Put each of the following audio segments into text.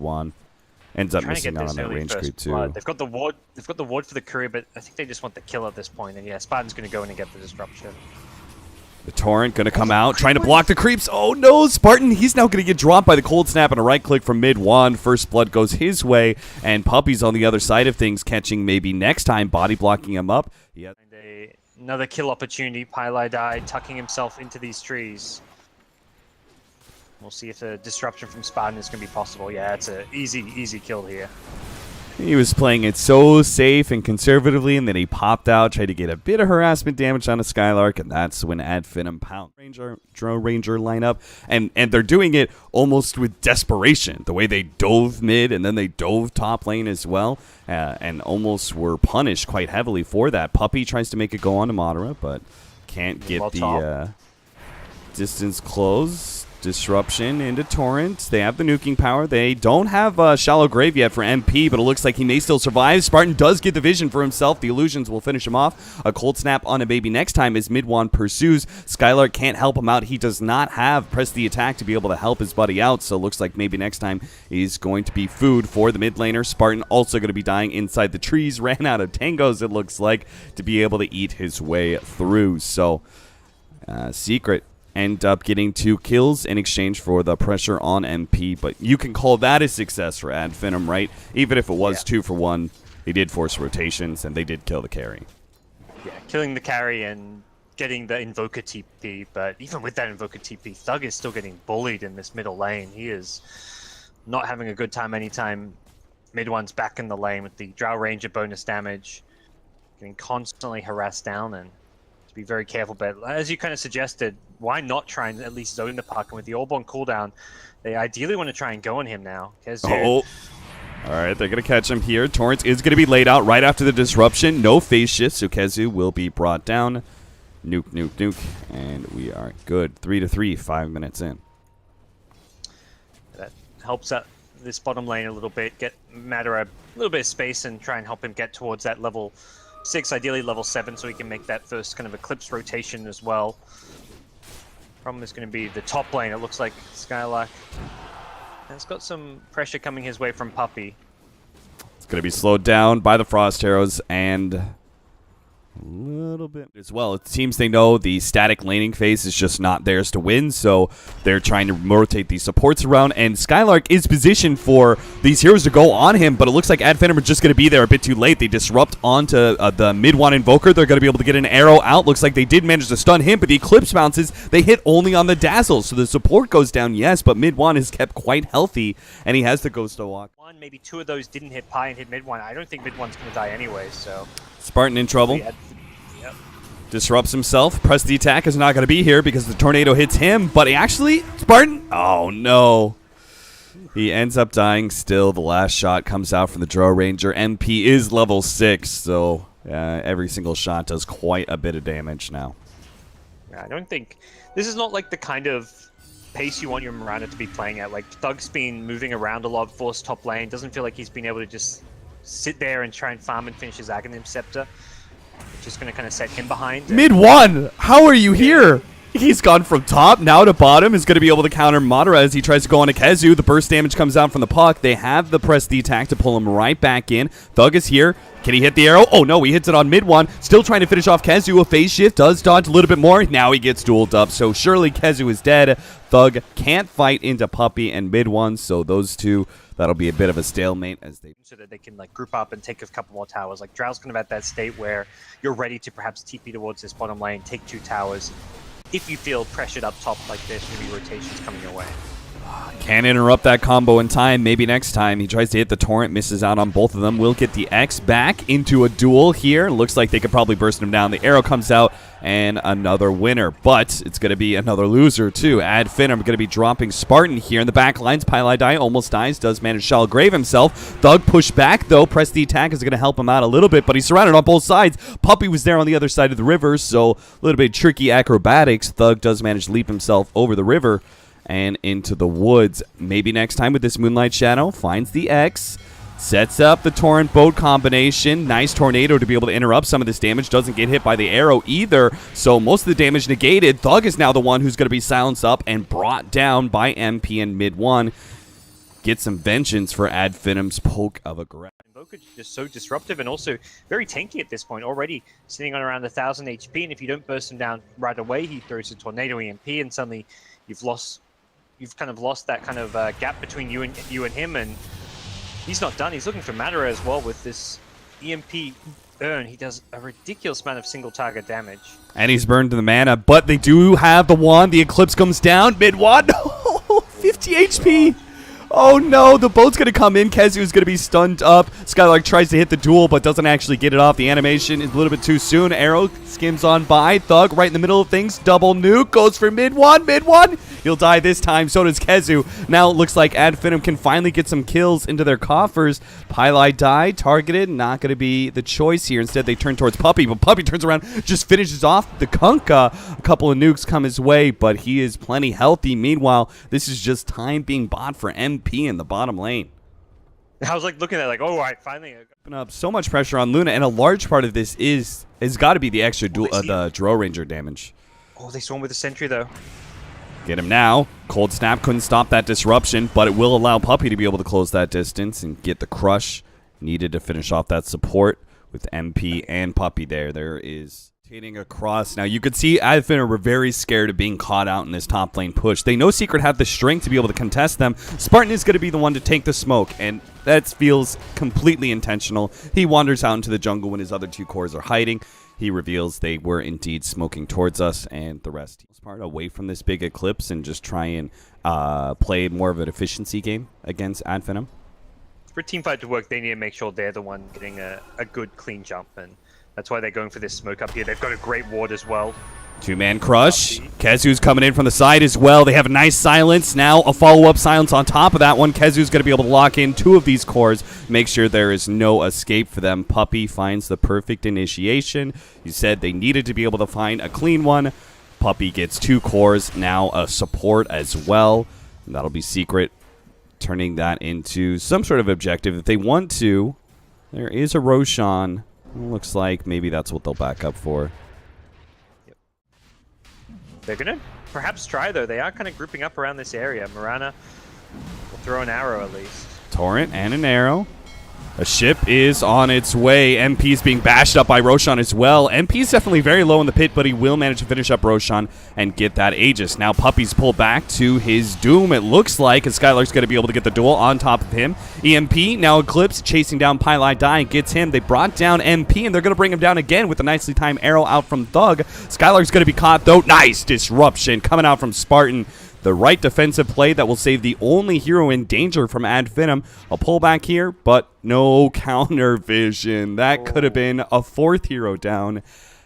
One ends up missing out on that range creep too. They've got the ward. They've got the ward for the courier, but I think they just want the kill at this point. And yeah, Spartan's going to go in and get the disruption. The torrent going to come out, trying to block the creeps. Oh no, Spartan, he's now going to get dropped by the cold snap and a right click from MidOne. First blood goes his way, and Puppey's on the other side of things, catching maybe next time, body blocking him up. Yeah. Another kill opportunity. Pieliedie tucking himself into these trees. We'll see if the disruption from Spartan is going to be possible. Yeah, it's an easy kill here. He was playing it so safe and conservatively, and then he popped out, tried to get a bit of harassment damage on a SkyLark, and that's when Finem pound Ranger lineup, and they're doing it almost with desperation. The way they dove mid and then they dove top lane as well, and almost were punished quite heavily for that. Puppey tries to make it go on to Madara, but can't get the distance close. Disruption into Torrent. They have the nuking power. They don't have Shallow Grave yet for MP, but it looks like he may still survive. Spartan does get the vision for himself. The illusions will finish him off. A cold snap on a baby next time as MidOne pursues. SkyLark can't help him out. He does not have press the attack to be able to help his buddy out, so it looks like maybe next time he's going to be food for the mid laner. Spartan also going to be dying inside the trees. Ran out of tangos, it looks like, to be able to eat his way through. So, Secret end up getting 2 kills in exchange for the pressure on MP, but you can call that a success for Finem, right? Even if it was 2 for 1, he did force rotations, and they did kill the carry. Yeah, killing the carry and getting the Invoker TP, but even with that Invoker TP, Thug is still getting bullied in this middle lane. He is not having a good time anytime MidOne's back in the lane with the Drow Ranger bonus damage, getting constantly harassed down, and to be very careful. But as you kind of suggested, why not try and at least zone the puck? And with the Orb on cooldown, they ideally want to try and go on him now. KheZu. Oh. All right, they're going to catch him here. Torrent is going to be laid out right after the disruption. No phase shift, so KheZu will be brought down. Nuke. And we are good. 3-3, 5 minutes in. That helps out this bottom lane a little bit. Get Madara a little bit of space and try and help him get towards that level 6, ideally level 7, so he can make that first kind of Eclipse rotation as well. Problem is going to be the top lane. It looks like SkyLark has got some pressure coming his way from Puppey. It's going to be slowed down by the Frost Arrows and a little bit as well. It seems they know the static laning phase is just not theirs to win, so they're trying to rotate these supports around, and SkyLark is positioned for these heroes to go on him, but it looks like Finem are just going to be there a bit too late. They disrupt onto the MidOne Invoker. They're going to be able to get an arrow out. Looks like they did manage to stun him, but the Eclipse bounces. They hit only on the Dazzle, so the support goes down, yes, but MidOne is kept quite healthy, and he has the Ghost to walk. Maybe 2 of those didn't hit Pi and hit MidOne. I don't think MidOne's going to die anyway, so... Spartan in trouble. Yep. Disrupts himself. Press the attack is not going to be here because the tornado hits him, but he actually... Spartan... Oh, no. He ends up dying still. The last shot comes out from the Drow Ranger. MP is level 6, so every single shot does quite a bit of damage now. Yeah, I don't think... This is not like the kind of pace you want your Miranda to be playing at. Like, Thug's been moving around a lot, forced top lane. Doesn't feel like he's been able to just sit there and try and farm and finish his Aghanim Scepter, which is going to kind of set him behind. MidOne, how are you here? He's gone from top now to bottom. Is going to be able to counter Madara as he tries to go on to KheZu. The burst damage comes out from the puck. They have the press the attack to pull him right back in. Thug is here. Can he hit the arrow? Oh no, he hits it on MidOne. Still trying to finish off KheZu. A phase shift does dodge a little bit more. Now he gets dueled up. So surely KheZu is dead. Thug can't fight into Puppey and MidOne. So those two, that'll be a bit of a stalemate as they... So that they can like group up and take a couple more towers. Like Drow's kind of at that state where you're ready to perhaps TP towards this bottom lane, take 2 towers. If you feel pressured up top, like there's going to be rotations coming your way. Can't interrupt that combo in time. Maybe next time. He tries to hit the torrent, misses out on both of them. Will get the X back into a duel here. Looks like they could probably burst him down. The arrow comes out and another winner. But it's going to be another loser too. Finem going to be dropping Spartan here in the back lines. Pieliedie almost dies. Does manage to Shallow Grave himself. Thug pushed back though. Press the attack is going to help him out a little bit. But he's surrounded on both sides. Puppey was there on the other side of the river. So a little bit tricky acrobatics. Thug does manage to leap himself over the river and into the woods. Maybe next time with this Moonlight Shadow. Finds the X. Sets up the Torrent boat combination. Nice tornado to be able to interrupt some of this damage. Doesn't get hit by the arrow either. So most of the damage negated. Thug is now the one who's going to be silenced up and brought down by MP and MidOne. get some vengeance for Ad Finem's poke of aggression. Invoker just so disruptive and also very tanky at this point, already sitting on around 1,000 HP, and if you don't burst him down right away, he throws a tornado EMP, and suddenly you've kind of lost that kind of gap between you and him, and he's not done. He's looking for Madara as well with this EMP burn. He does a ridiculous amount of single target damage. And he's burned to the mana, but they do have the wand. The Eclipse comes down. MidOne, 50 HP. Oh no, the boat's going to come in. KheZu is going to be stunned up. SkyLark tries to hit the duel, but doesn't actually get it off. The animation is a little bit too soon. Arrow skims on by. Thug right in the middle of things. Double nuke goes for MidOne. MidOne, he'll die this time. So does KheZu. Now it looks like Ad Finem can finally get some kills into their coffers. Pieliedie targeted. Not going to be the choice here. Instead, they turn towards Puppey, but Puppey turns around, just finishes off the Kunkka. A couple of nukes come his way, but he is plenty healthy. Meanwhile, this is just time being bought for MP in the bottom lane. I was like looking at it like, oh, right, finally. Putting up so much pressure on Luna, and a large part of this has got to be the extra the Drow Ranger damage. Oh, they swarm with the sentry though. Get him now. Cold Snap couldn't stop that disruption, but it will allow Puppey to be able to close that distance and get the crush needed to finish off that support with MP and Puppey there. There is hitting across. Now, you could see Ad Finem were very scared of being caught out in this top lane push. They know Secret have the strength to be able to contest them. Spartan is going to be the one to take the smoke, and that feels completely intentional. He wanders out into the jungle when his other two cores are hiding. He reveals they were indeed smoking towards us, and the rest part away from this big Eclipse and just try and play more of an efficiency game against Ad Finem. For a team fight to work, they need to make sure they're the one getting a good clean jump, and that's why they're going for this smoke up here. They've got a great ward as well. Two-man crush. KheZu's coming in from the side as well. They have a nice silence. Now a follow-up silence on top of that one. KheZu's going to be able to lock in two of these cores, make sure there is no escape for them. Puppey finds the perfect initiation. You said they needed to be able to find a clean one. Puppey gets two cores, now a support as well. And that'll be Secret, turning that into some sort of objective. If they want to, there is a Roshan. Looks like maybe that's what they'll back up for. Yep. They're going to perhaps try, though. They are kind of grouping up around this area. Marana will throw an arrow at least. Torrent and an arrow. A ship is on its way. MP is being bashed up by Roshan as well. MP is definitely very low in the pit, but he will manage to finish up Roshan and get that Aegis. Now Puppey's pulled back to his doom, it looks like, and SkyLark's going to be able to get the duel on top of him. EMP, now Eclipse, chasing down Pieliedie, gets him. They brought down MP, and they're going to bring him down again with a nicely timed arrow out from Thug. SkyLark's going to be caught, though. Nice disruption coming out from Spartan. The right defensive play that will save the only hero in danger from Ad Finem. A pullback here, but no counter vision. That could have been a fourth hero down.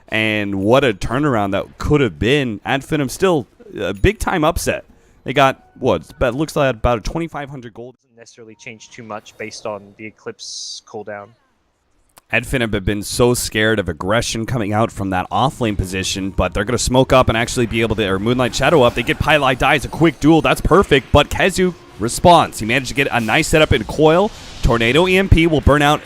And what a turnaround that could have been. Ad Finem still a big-time upset. They got, what, it looks like about a 2,500 gold. Doesn't necessarily change too much based on the Eclipse cooldown. Ad Finem have been so scared of aggression coming out from that off-lane position, but they're going to smoke up and actually be able to, or Moonlight Shadow up. They get Pieliedie. It's a quick duel. That's perfect, but KheZu responds. He managed to get a nice setup in Coil. Tornado EMP will burn out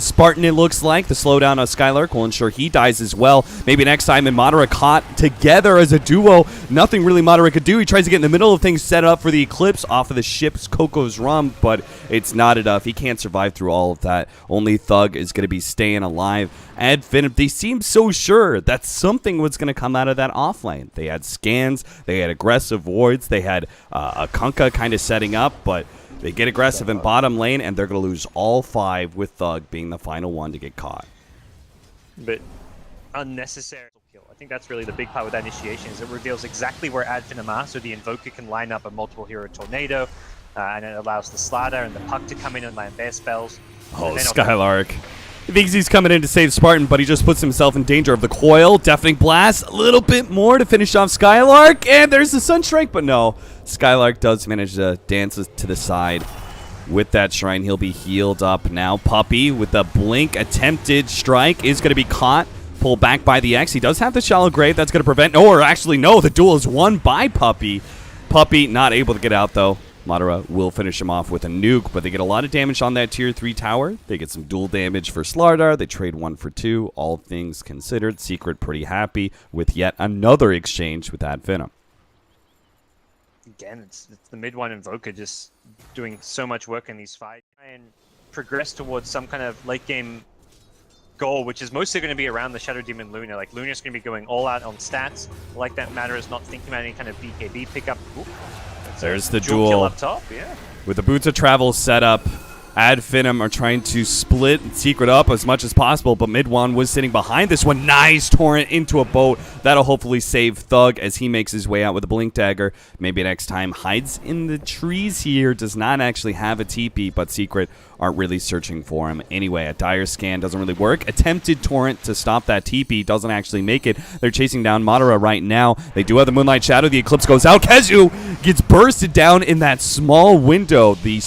Spartan, it looks like. The slowdown of SkyLark will ensure he dies as well. Maybe next time, and Madara caught together as a duo. Nothing really Madara could do. He tries to get in the middle of things, set up for the Eclipse off of the ship's Coco's Rum, but it's not enough. He can't survive through all of that. Only Thug is going to be staying alive. Ad Finem, they seemed so sure that something was going to come out of that offlane. They had scans, they had aggressive wards, they had a Kunkka kind of setting up, but they get aggressive in bottom lane, and they're going to lose all five, with Thug being the final one to get caught. But unnecessary kill. I think that's really the big part with that initiation, is it reveals exactly where Ad Finem are, so the Invoker can line up a multiple hero tornado, and it allows the Slider and the Puck to come in and land their spells. Oh, SkyLark. He thinks he's coming in to save Spartan, but he just puts himself in danger of the Coil. Deafening Blast, a little bit more to finish off SkyLark, and there's the Sunstrike, but no. SkyLark does manage to dance to the side. With that Shrine, he'll be healed up now. Puppey with the Blink attempted strike is going to be caught. Pulled back by the X. He does have the Shallow Grave. That's going to prevent... or actually, no. The duel is won by Puppey. Puppey not able to get out, though. Madara will finish him off with a nuke, but they get a lot of damage on that tier 3 tower. They get some dual damage for Slardar. They trade 1 for 2. All things considered, Secret pretty happy with yet another exchange with Ad Finem. again, it's the MidOne Invoker just doing so much work in these fights and progress towards some kind of late game goal, which is mostly going to be around the Shadow Demon Luna. Like, Luna's going to be going all out on stats. Like that Madara is not thinking about any kind of BKB pickup. Ooh, there's the dual duel kill up top. Yeah. with the Boots of Travel set up. Finem are trying to split and secret up as much as possible, but MidOne was sitting behind this one. Nice torrent into a boat. That'll hopefully save Thug as he makes his way out with a Blink Dagger. Maybe next time hides in the trees here. Does not actually have a TP, but Secret aren't really searching for him. Anyway, a dire scan doesn't really work. Attempted torrent to stop that TP. Doesn't actually make it. They're chasing down Madara right now. They do have the Moonlight Shadow. The Eclipse goes out. KheZu gets bursted down in that small window. The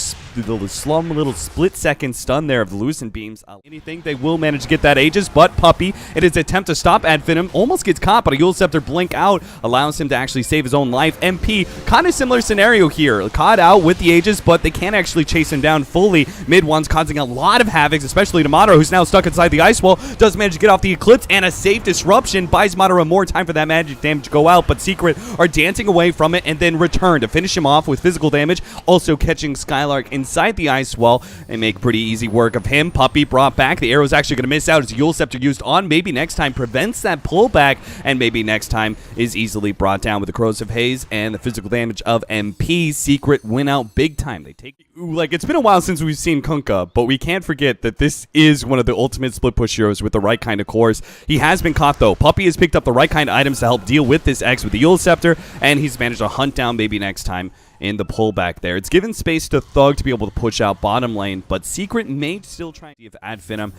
slum little split-second stun there of the Lucent Beams. Anything, they will manage to get that Aegis, but Puppey, in his attempt to stop Finem, almost gets caught, but a Yule Scepter blink out allows him to actually save his own life. MP, kind of similar scenario here. Caught out with the Aegis, but they can't actually chase him down fully. MidOne's causing a lot of havoc, especially to Madara, who's now stuck inside the Ice Wall. Does manage to get off the Eclipse, and a safe disruption buys Madara more time for that magic damage to go out, but Secret are dancing away from it and then return to finish him off with physical damage, also catching SkyLark inside the Ice Wall and make pretty easy work of him. Puppey brought back. The arrow's actually going to miss out as Yule Scepter used on. Maybe next time prevents that pullback, and maybe next time is easily brought down with the Corrosive Haze and the physical damage of MP. Secret win out big time. They take, like, it's been a while since we've seen Kunkka, but we can't forget that this is one of the ultimate split push heroes with the right kind of cores. He has been caught though. Puppey has picked up the right kind of items to help deal with this X with the Yule Scepter, and he's managed to hunt down maybe next time in the pullback there. It's given space to Thug to be able to push out bottom lane, but Secret may still try to Finem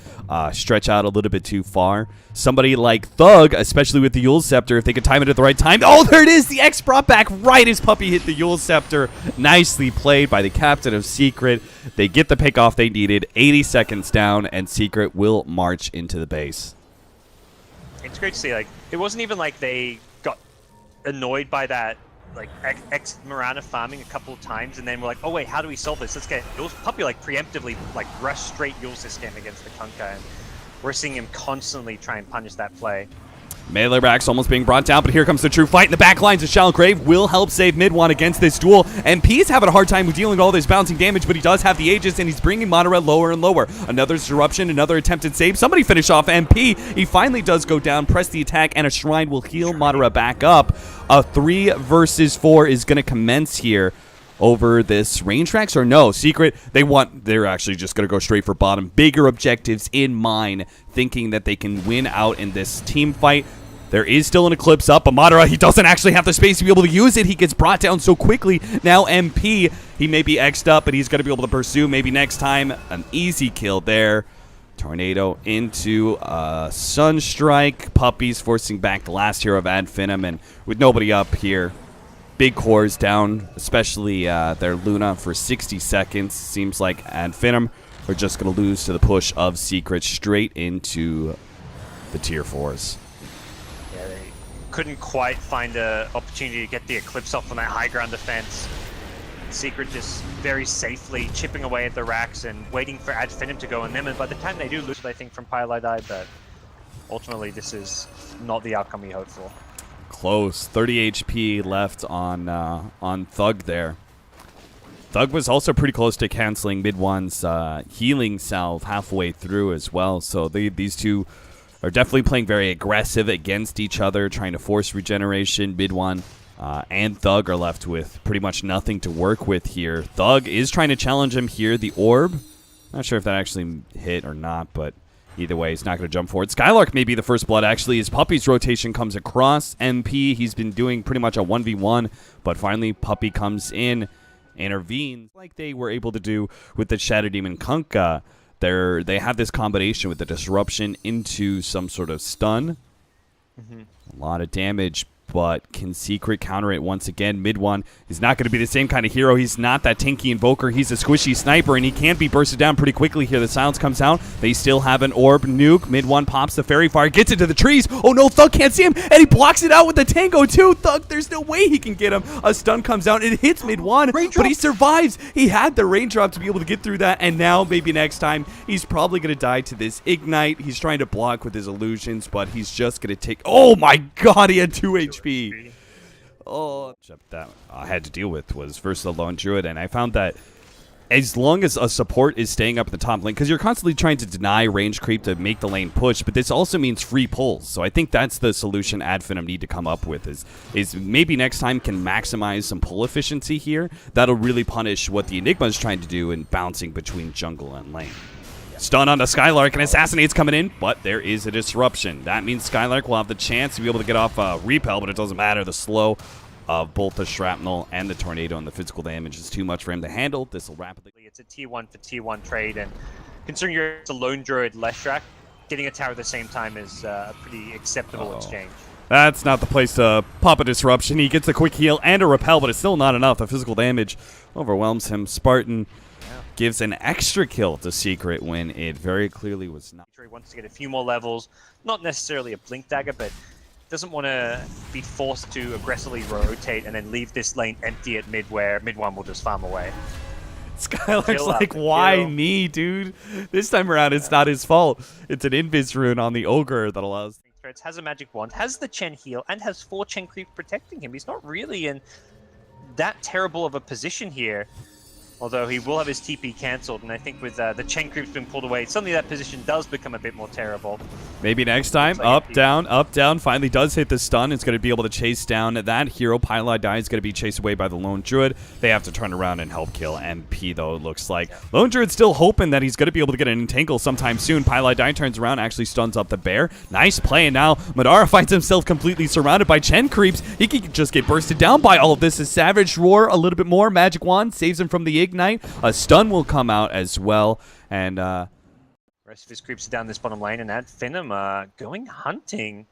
stretch out a little bit too far. Somebody like Thug, especially with the Yule Scepter, if they could time it at the right time. Oh, there it is! The X brought back right as Puppey hit the Yule Scepter. Nicely played by the captain of Secret. They get the pick off they needed. 80 seconds down, and Secret will march into the base. It's great to see. Like, it wasn't even like they got annoyed by that, like, X Mirana farming a couple of times, and then we're like, oh wait, how do we solve this? Let's get Puppey, like, preemptively, like, rush straight Yule system against the Kunkka, and we're seeing him constantly try and punish that play. Melee Rack's almost being brought down, but here comes the true fight. In the back lines of Shallow Grave will help save MidOne against this duel. MP is having a hard time with dealing with all this bouncing damage, but he does have the Aegis, and he's bringing Madara lower and lower. Another disruption, another attempted save. Somebody finish off MP. He finally does go down, press the attack, and a Shrine will heal Madara back up. A 3 versus 4 is going to commence here over this range tracks, or no? Secret, they're actually just going to go straight for bottom. Bigger objectives in mind, thinking that they can win out in this team fight. There is still an Eclipse up, but Madara, he doesn't actually have the space to be able to use it. He gets brought down so quickly. Now MP, he may be X'd up, but he's going to be able to pursue. Maybe next time, an easy kill there. Tornado into Sunstrike. Puppey's forcing back the last hero of Finem, and with nobody up here, big cores down, especially their Luna for 60 seconds. Seems like Finem are just going to lose to the push of Secret straight into the tier 4s. Yeah, they couldn't quite find an opportunity to get the Eclipse off on that high ground defense. Secret just very safely chipping away at the racks and waiting for Finem to go on them, and by the time they do lose, I think, from pieliedie, but ultimately this is not the outcome we hoped for. Close. 30 HP left on Thug there. Thug was also pretty close to canceling MidOne's healing salve halfway through as well, so these two are definitely playing very aggressive against each other, trying to force regeneration. MidOne and Thug are left with pretty much nothing to work with here. Thug is trying to challenge him here. The orb, not sure if that actually hit or not, but either way, he's not going to jump forward. SkyLark may be the first blood, actually, as Puppey's rotation comes across. MP, he's been doing pretty much a 1v1, but finally Puppey comes in, intervenes, like they were able to do with the Shadow Demon Kunkka. They have this combination with the disruption into some sort of stun. A lot of damage, but can Secret counter it once again? MidOne is not going to be the same kind of hero. He's not that tanky invoker. He's a squishy sniper, and he can be bursted down pretty quickly here. The silence comes out. They still have an orb nuke. MidOne pops the fairy fire, gets into the trees. Oh no, Thug can't see him, and he blocks it out with the tango too. Thug, there's no way he can get him. A stun comes out. It hits MidOne, but he survives. He had the raindrop to be able to get through that, and now maybe next time he's probably going to die to this ignite. He's trying to block with his illusions, but he's just going to take... Oh my god, he had 2 HP. Oh, that I had to deal with was versus the lone druid, and I found that as long as a support is staying up at the top lane, because you're constantly trying to deny range creep to make the lane push, but this also means free pulls. So I think that's the solution Finem need to come up with is maybe next time can maximize some pull efficiency here. That'll really punish what the Enigma is trying to do in bouncing between jungle and lane. Stun on the SkyLark, and Assassinate's coming in, but there is a disruption. That means SkyLark will have the chance to be able to get off repel, but it doesn't matter. The slow of both the shrapnel and the tornado and the physical damage is too much for him to handle. This will rapidly... It's a tier 1 for tier 1 trade, and considering you're a lone druid Leshrac, getting a tower at the same time is a pretty acceptable exchange. That's not the place to pop a disruption. He gets a quick heal and a repel, but it's still not enough. The physical damage overwhelms him. Spartan gives an extra kill to Secret when it very clearly was not. He wants to get a few more levels, not necessarily a blink dagger, but doesn't want to be forced to aggressively rotate and then leave this lane empty at mid where MidOne will just farm away. SkyLark's like, why me, dude? This time around, it's not his fault. It's an invis rune on the ogre that allows... Has a magic wand, has the Chen heal, and has 4 Chen creep protecting him. He's not really in that terrible of a position here. Although he will have his TP cancelled, and I think with the Chen creeps being pulled away, suddenly that position does become a bit more terrible. Maybe next time, like up, down, finally does hit the stun. It's going to be able to chase down that hero. Pieliedie is going to be chased away by the lone druid. They have to turn around and help kill MP, though, it looks like. Lone druid's still hoping that he's going to be able to get an entangle sometime soon. Pieliedie turns around, actually stuns up the bear. Nice play, and now Madara finds himself completely surrounded by Chen creeps. He can just get bursted down by all of this. As Savage Roar a little bit more. Magic Wand saves him from the Ignite. A stun will come out as well, and rest of his creeps are down this bottom lane, and Finem going hunting.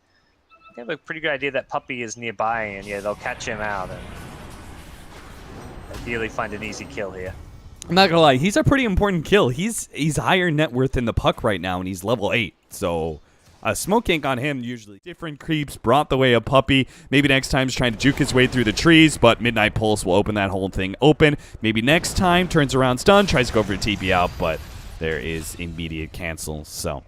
They have a pretty good idea that Puppey is nearby, and yeah, they'll catch him out and ideally find an easy kill here. I'm not gonna lie, he's a pretty important kill. He's higher net worth than the Puck right now, and he's level 8, so a smoke ink on him usually. Different creeps brought the way of Puppey. Maybe next time he's trying to juke his way through the trees, but Midnight Pulse will open that whole thing open. Maybe next time, turns around stun, tries to go for a TP out, but there is immediate cancel. So,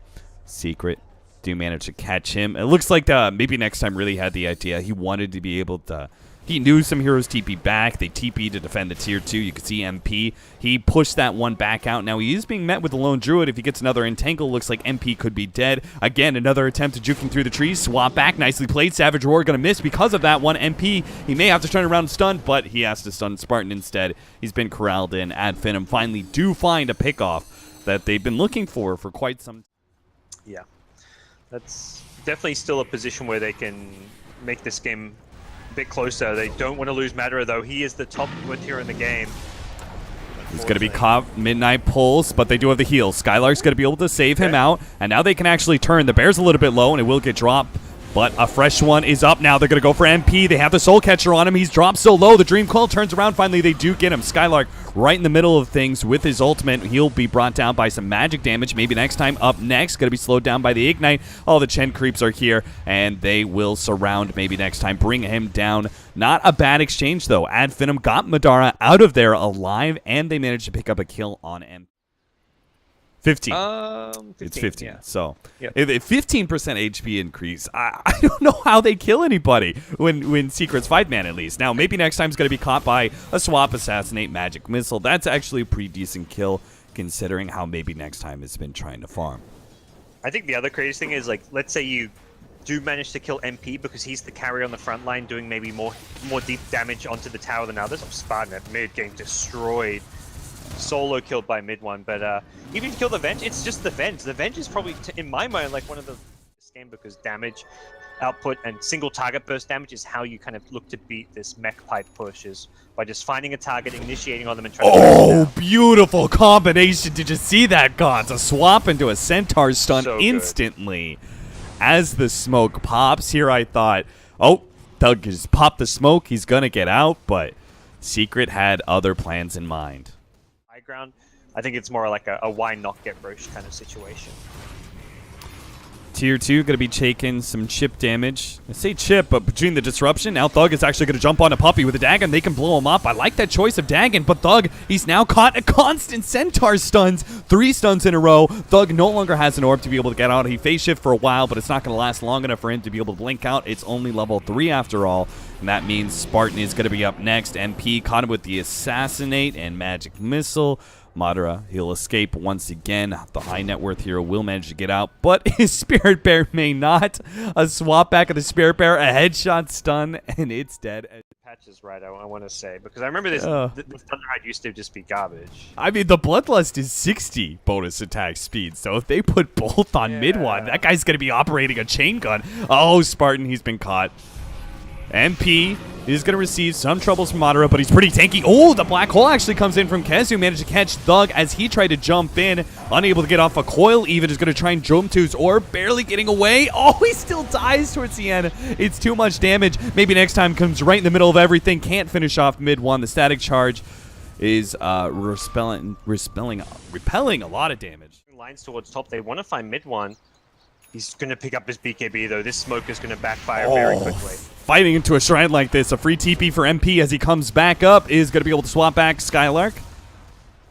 Secret do manage to catch him. It looks like maybe next time really had the idea. He wanted to be able to... He knew some heroes TP back. They TP to defend the tier 2. You can see MP. He pushed that one back out. Now he is being met with the lone druid. If he gets another entangle, looks like MP could be dead. Again, another attempt at juking through the trees. Swap back. Nicely played. Savage Roar going to miss because of that one. MP, he may have to turn around and stun, but he has to stun Spartan instead. He's been corralled in. Finem finally do find a pickoff that they've been looking for quite some time. Yeah. That's definitely still a position where they can make this game bit closer. They don't want to lose Madara, though. He is the top hero in the game. He's going to be caught. Midnight Pulse, but they do have the heal. SkyLark's going to be able to save him out, and now they can actually turn. The bear's a little bit low, and it will get dropped, but a fresh one is up now. They're going to go for MP. They have the Soul Catcher on him. He's dropped so low. The Dream Coil turns around. Finally, they do get him. SkyLark right in the middle of things with his ultimate. He'll be brought down by some magic damage. Maybe next time. Up next, going to be slowed down by the Ignite. All the Chen creeps are here, and they will surround maybe next time. Bring him down. Not a bad exchange, though. Finem got Madara out of there alive, and they managed to pick up a kill on MP. 15. 15. It's 15. Yeah. So, yep. If 15% HP increase, I don't know how they kill anybody when Secret's 5-man at least. Now, maybe next time's going to be caught by a swap, assassinate, magic missile. That's actually a pretty decent kill considering how maybe next time has been trying to farm. I think the other crazy thing is, like, let's say you do manage to kill MP because he's the carry on the front line doing maybe more deep damage onto the tower than others. Spartan at mid getting destroyed. Solo killed by MidOne, but even if you kill the Venge, it's just the Venge. The Venge is probably, in my mind, like one of the game because damage output and single target burst damage is how you kind of look to beat this mech pipe push, is by just finding a target, initiating on them, and trying to Oh, beautiful combination. Did you see that, Gods? A swap into a Centaur stun So instantly. As the smoke pops here, I thought, oh, Doug just popped the smoke. He's going to get out, but Secret had other plans in mind. Ground. I think it's more like a why not get roached kind of situation. Tier 2 going to be taking some chip damage. I say chip, but between the disruption, now Thug is actually going to jump on a Puppey with a Dagon. They can blow him up. I like that choice of Dagon, but Thug, he's now caught a constant Centaur stuns. 3 stuns in a row. Thug no longer has an orb to be able to get out. He phase shift for a while, but it's not going to last long enough for him to be able to blink out. It's only level 3 after all, and that means Spartan is going to be up next. MP caught him with the Assassinate and Magic Missile. Madara, he'll escape once again. The high net worth hero will manage to get out, but his Spirit Bear may not. A swap back of the Spirit Bear, a headshot stun, and it's dead. Patch is right, I want to say, because I remember this Thunderhide used to just be garbage. I mean, the Bloodlust is 60 bonus attack speed, so if they put both on MidOne, that guy's going to be operating a chain gun. Oh, Spartan, he's been caught. MP is going to receive some troubles from Madara, but he's pretty tanky. Oh, the black hole actually comes in from KheZu. Managed to catch Thug as he tried to jump in. Unable to get off a coil even. Is going to try and jump to his orb. Barely getting away. Oh, he still dies towards the end. It's too much damage. Maybe next time comes right in the middle of everything. Can't finish off MidOne. The static charge is repelling a lot of damage. Lines towards top. They want to find MidOne. He's going to pick up his BKB, though. This smoke is going to backfire very quickly. Fighting into a shrine like this, a free TP for MP as he comes back up is going to be able to swap back SkyLark.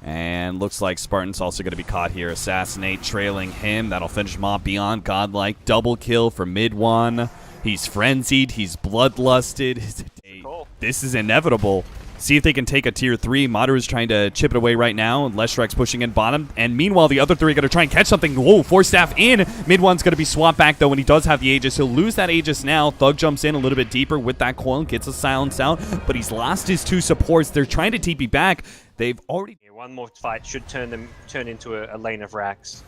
And looks like Spartan's also going to be caught here. Assassinate trailing him. That'll finish him off beyond godlike. Double kill for MidOne. He's frenzied. He's bloodlusted. Cool. This is inevitable. See if they can take a tier 3. Madara is trying to chip it away right now. Leshrek's pushing in bottom. And meanwhile, the other 3 are going to try and catch something. Whoa, Force Staff in. MidOne's going to be swapped back, though, when he does have the Aegis. He'll lose that Aegis now. Thug jumps in a little bit deeper with that coil. Gets a silence out. But he's lost his 2 supports. They're trying to TP back. They've already... One more fight should turn into a lane of racks.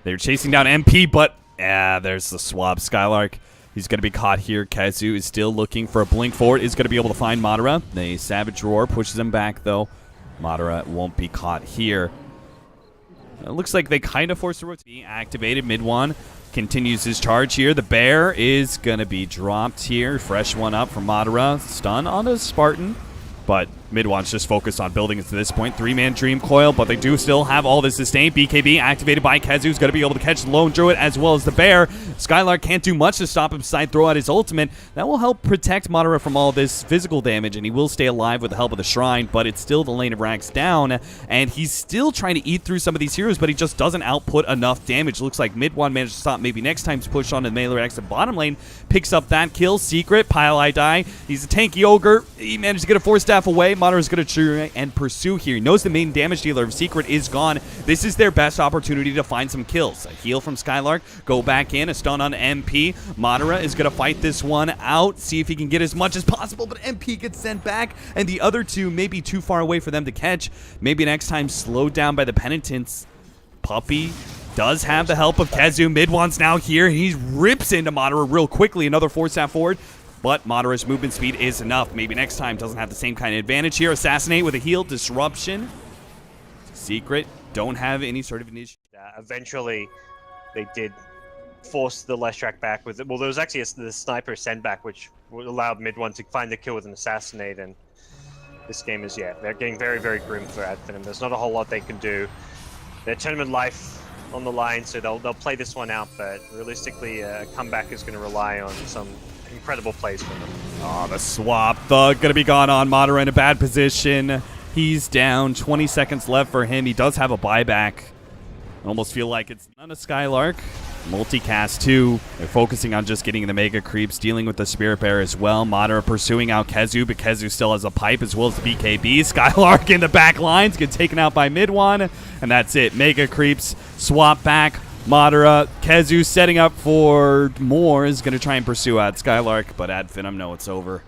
They're chasing down MP, but... there's the swap. SkyLark. He's going to be caught here. KheZu is still looking for a blink forward. Is going to be able to find Madara. The Savage Roar pushes him back, though. Madara won't be caught here. It looks like they kind of forced the road to be activated. MidOne continues his charge here. The bear is going to be dropped here. Fresh one up from Madara. Stun on the Spartan. But MidOne's just focused on building it to this point. 3-man Dream Coil, but they do still have all this sustain. BKB activated by KheZu is going to be able to catch the Lone Druid as well as the Bear. SkyLark can't do much to stop him besides throw out his ultimate. That will help protect Madara from all this physical damage, and he will stay alive with the help of the Shrine, but it's still the lane of racks down, and he's still trying to eat through some of these heroes, but he just doesn't output enough damage. Looks like MidOne managed to stop maybe next time's push on the melee racks at bottom lane. Picks up that kill. Secret, pieliedie. He's a tanky ogre. He managed to get a Force Staff away. Madara's going to try and pursue here. He knows the main damage dealer of Secret is gone. This is their best opportunity to find some kills. A heal from SkyLark. Go back in. A stun on MP. Madara is going to fight this one out. See if he can get as much as possible, but MP gets sent back, and the other 2 may be too far away for them to catch. Maybe next time slowed down by the penitents. Puppey does have the help of KheZu. MidOne's now here. He rips into Madara real quickly. Another Force Staff forward. But Madara's movement speed is enough. Maybe next time doesn't have the same kind of advantage here. Assassinate with a heal. Disruption. Secret. Don't have any sort of initiative. Eventually, they did force the Leshrak back with it. Well, there was actually the sniper send back, which allowed MidOne to find the kill with an Assassinate. And this game is, they're getting very, very grim for Finem. There's not a whole lot they can do. Their tournament life on the line, so they'll play this one out. But realistically, a comeback is going to rely on some incredible plays from them. Oh, the swap. Thug going to be gone on. Madara in a bad position. He's down. 20 seconds left for him. He does have a buyback. I almost feel like it's not a SkyLark. Multicast 2. They're focusing on just getting the Mega Creeps, dealing with the Spirit Bear as well. Madara pursuing out KheZu, but KheZu still has a pipe as well as the BKB. SkyLark in the back lines, get taken out by MidOne, and that's it. Mega Creeps, swap back. Madara, KheZu setting up for more, is going to try and pursue out SkyLark, but Finem know it's over.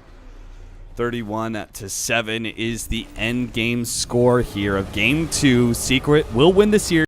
31-7 is the end game score here of Game 2. Secret will win the series.